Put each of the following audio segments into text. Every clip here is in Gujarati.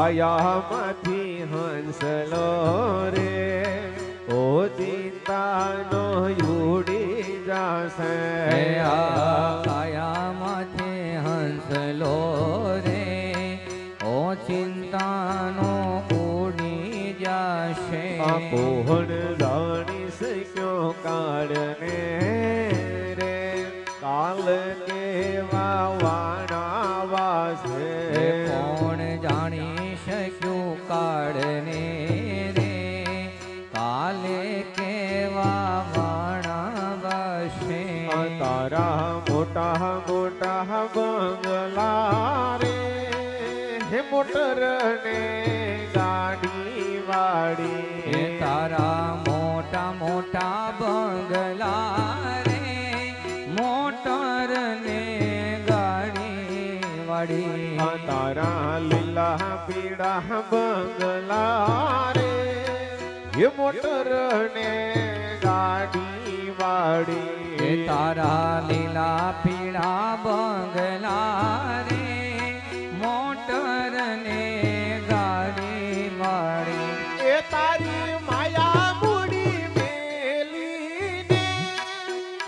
કાયામાંથી હંસલો રે ઓ ચિંતાનો ઉડી જાશે કાયામાંથી હંસલો રે ઓ ચિંતાનો ઉડી જાશે કોણ જાણી શક્યો કાળને રે કાલ કેવા વાણા વાસે કોણ જાણી શક્યું કાળને રે કાલે કેવા વાણા વાસે તારા મોટા મોટા બંગલા રે હે મોટર ને ગાડી વાડી તારા મોટા મોટા બંગલા રે મોટર ને ગાડી વાડી તારા લીલા પીળા બંગલા રે હે મોટર ને ગાડી વાડી તારા લીલા પીળા બંગલા રે મોટર ને ગાડી વાળી એ તારી માયા મૂડી મેલીને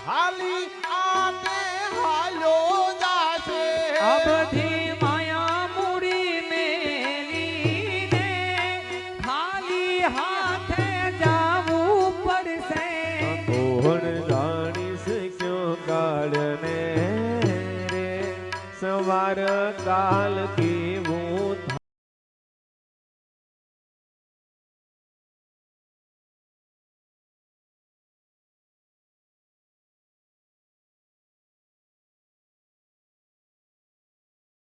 હાલી આતે હાલો જાશે આ બધી માયા મૂડી મેલીને ખાલી હાથે જાવું પડશે કોણ જાણી શક્યો કાળને રે સવાર કાલ કેવું